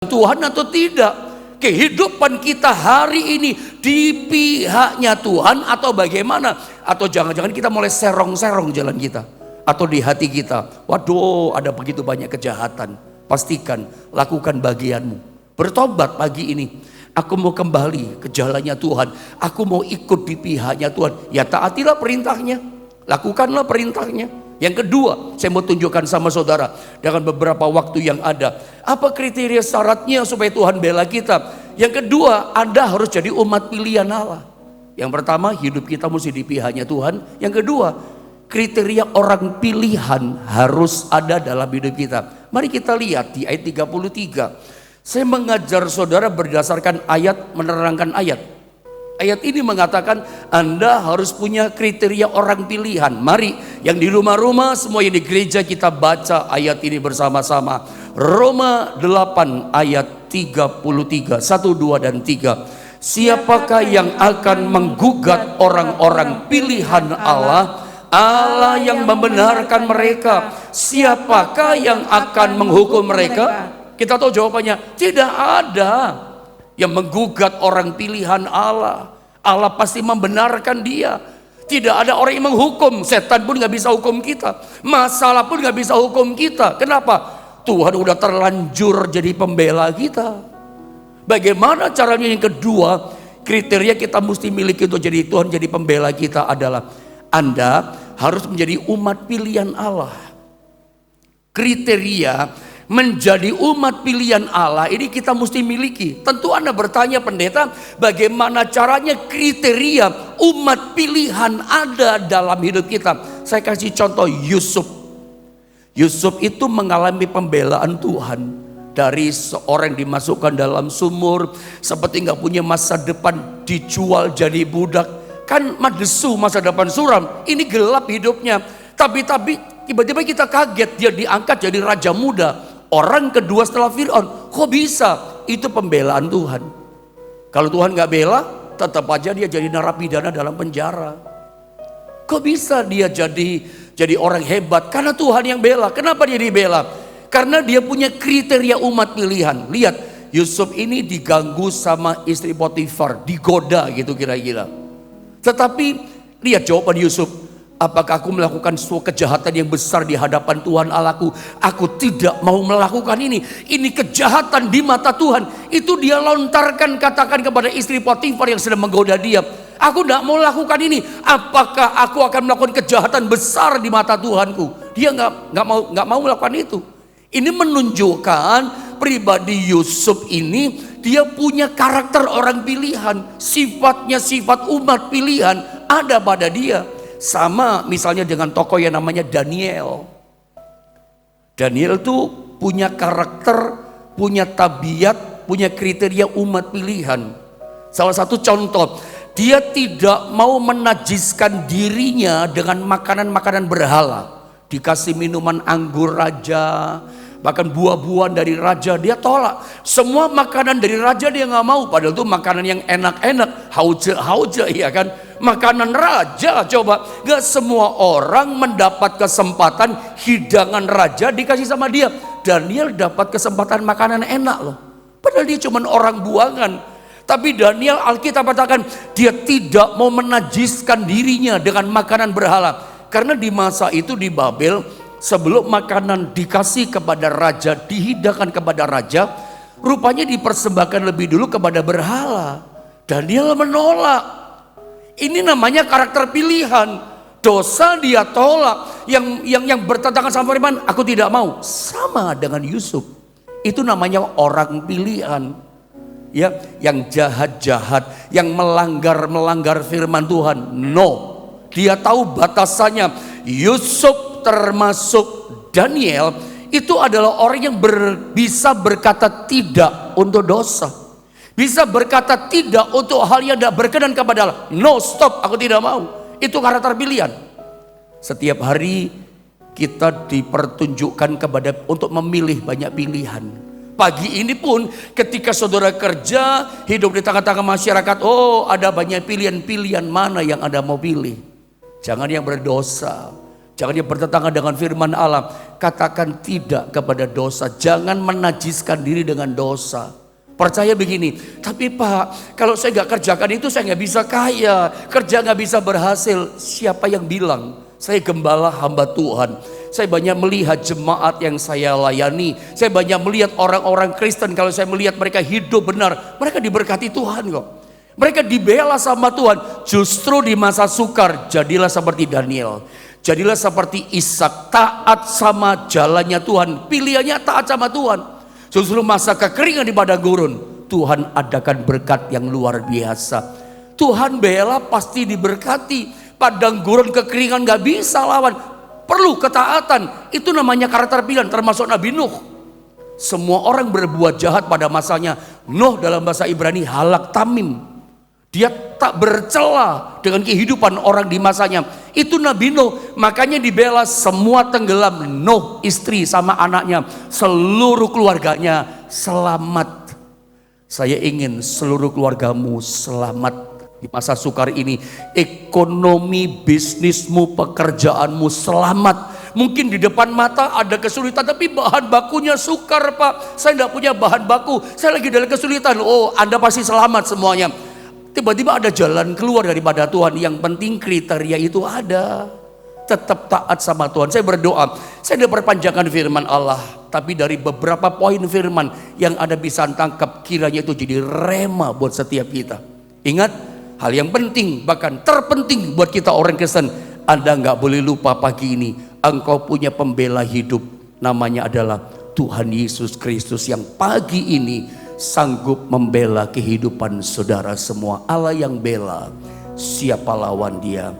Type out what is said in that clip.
Tuhan atau tidak? Kehidupan kita hari ini di pihaknya Tuhan atau bagaimana? Atau jangan-jangan kita mulai serong-serong jalan kita, atau di hati kita, waduh ada begitu banyak kejahatan. Pastikan lakukan bagianmu. Bertobat pagi ini. Aku mau kembali ke jalannya Tuhan. Aku mau ikut di pihaknya Tuhan. Ya taatilah perintahnya. Lakukanlah perintahnya. Yang kedua, saya mau tunjukkan sama saudara dengan beberapa waktu yang ada. Apa kriteria syaratnya supaya Tuhan bela kita? Yang kedua, Anda harus jadi umat pilihan Allah. Yang pertama, hidup kita mesti di pihaknya Tuhan. Yang kedua, kriteria orang pilihan harus ada dalam hidup kita. Mari kita lihat di ayat 33. Saya mengajar saudara berdasarkan ayat, menerangkan ayat. Ayat ini mengatakan Anda harus punya kriteria orang pilihan. Mari yang di rumah-rumah, semua yang di gereja, kita baca ayat ini bersama-sama. Roma 8 ayat 33, 1, 2 dan 3. Siapakah yang akan menggugat orang-orang pilihan Allah? Allah yang membenarkan mereka. Siapakah yang akan menghukum mereka? Kita tahu jawabannya, tidak ada yang menggugat orang pilihan Allah. Allah pasti membenarkan dia. Tidak ada orang yang menghukum. Setan pun gak bisa hukum kita. Masalah pun gak bisa hukum kita. Kenapa? Tuhan udah terlanjur jadi pembela kita. Bagaimana caranya? Yang kedua, kriteria kita mesti miliki untuk jadi Tuhan jadi pembela kita adalah Anda harus menjadi umat pilihan Allah. Kriteria menjadi umat pilihan Allah ini kita mesti miliki. Tentu Anda bertanya, pendeta, bagaimana caranya kriteria umat pilihan ada dalam hidup kita? Saya kasih contoh Yusuf. Yusuf itu mengalami pembelaan Tuhan. Dari seorang yang dimasukkan dalam sumur, seperti nggak punya masa depan, dijual jadi budak. Kan madesu masa depan suram. Ini gelap hidupnya. Tapi tiba-tiba kita kaget dia diangkat jadi raja muda. Orang kedua setelah Fir'aun. Kok bisa? Itu pembelaan Tuhan. Kalau Tuhan gak bela, tetap aja dia jadi narapidana dalam penjara. Kok bisa dia jadi orang hebat? Karena Tuhan yang bela. Kenapa dia dibela? Karena dia punya kriteria umat pilihan. Lihat, Yusuf ini diganggu sama istri Potifar, digoda gitu kira-kira. Tetapi lihat jawaban Yusuf. Apakah aku melakukan suatu kejahatan yang besar di hadapan Tuhan Allahku? Aku tidak mau melakukan ini. Ini kejahatan di mata Tuhan. Itu dia lontarkan, katakan kepada istri Potifar yang sedang menggoda dia. Aku tidak mau lakukan ini. Apakah aku akan melakukan kejahatan besar di mata Tuhanku? Dia nggak mau melakukan itu. Ini menunjukkan pribadi Yusuf ini dia punya karakter orang pilihan. Sifatnya sifat umat pilihan ada pada dia. Sama misalnya dengan tokoh yang namanya Daniel. Daniel tuh punya karakter, punya tabiat, punya kriteria umat pilihan. Salah satu contoh, dia tidak mau menajiskan dirinya dengan makanan-makanan berhala. Dikasih minuman anggur raja, bahkan buah-buahan dari raja dia tolak. Semua makanan dari raja dia nggak mau, padahal itu makanan yang enak-enak, hauja ya kan. Makanan raja, coba gak semua orang mendapat kesempatan hidangan raja dikasih sama dia. Daniel dapat kesempatan makanan enak loh, padahal dia cuma orang buangan. Tapi Daniel, Alkitab katakan dia tidak mau menajiskan dirinya dengan makanan berhala. Karena di masa itu di Babel, sebelum makanan dikasih kepada raja, dihidangkan kepada raja, rupanya dipersembahkan lebih dulu kepada berhala. Daniel menolak. Ini namanya karakter pilihan. Dosa dia tolak. Yang bertentangan sama firman, aku tidak mau. Sama dengan Yusuf. Itu namanya orang pilihan. Ya, yang jahat-jahat, yang melanggar firman Tuhan. No. Dia tahu batasannya. Yusuf termasuk Daniel itu adalah orang yang bisa berkata tidak untuk dosa. Bisa berkata tidak untuk hal yang tidak berkenan kepada Allah. No, stop, aku tidak mau. Itu karakter pilihan. Setiap hari kita dipertunjukkan untuk memilih banyak pilihan. Pagi ini pun ketika saudara kerja, hidup di tengah-tengah masyarakat, ada banyak pilihan-pilihan, mana yang Anda mau pilih. Jangan yang berdosa, Jangan dia bertentangan dengan firman Allah. Katakan tidak kepada dosa. Jangan menajiskan diri dengan dosa. Percaya begini, tapi Pak, kalau saya nggak kerjakan itu saya nggak bisa kaya, kerja nggak bisa berhasil. Siapa yang bilang? Saya gembala hamba Tuhan. Saya banyak melihat jemaat yang saya layani. Saya banyak melihat orang-orang Kristen, kalau saya melihat mereka hidup benar, mereka diberkati Tuhan kok. Mereka dibela sama Tuhan. Justru di masa sukar, jadilah seperti Daniel. Jadilah seperti Ishak, taat sama jalannya Tuhan. Pilihannya taat sama Tuhan. Justru masa kekeringan di padang gurun, Tuhan adakan berkat yang luar biasa. Tuhan bela pasti diberkati. Padang gurun kekeringan gak bisa lawan. Perlu ketaatan. Itu namanya karakter pilihan, termasuk Nabi Nuh. Semua orang berbuat jahat pada masanya. Nuh dalam bahasa Ibrani halak tamim. Dia tak bercela dengan kehidupan orang di masanya. Itu Nabi Nuh. Makanya dibela, semua tenggelam. Nuh, istri sama anaknya, seluruh keluarganya selamat. Saya ingin seluruh keluargamu selamat di masa sukar ini. Ekonomi, bisnismu, pekerjaanmu selamat. Mungkin di depan mata ada kesulitan, tapi bahan bakunya sukar, Pak. Saya tidak punya bahan baku, saya lagi dalam kesulitan. Oh, Anda pasti selamat semuanya. Tiba-tiba ada jalan keluar daripada Tuhan. Yang penting kriteria itu ada. Tetap taat sama Tuhan. Saya berdoa, saya tidak perpanjangkan firman Allah, tapi dari beberapa poin firman yang ada bisa tangkap, kiranya itu jadi rema buat setiap kita. Ingat, hal yang penting, bahkan terpenting buat kita orang Kristen, Anda nggak boleh lupa pagi ini, engkau punya pembela hidup, namanya adalah Tuhan Yesus Kristus, yang pagi ini sanggup membela kehidupan saudara semua. Allah yang bela, siapa lawan dia?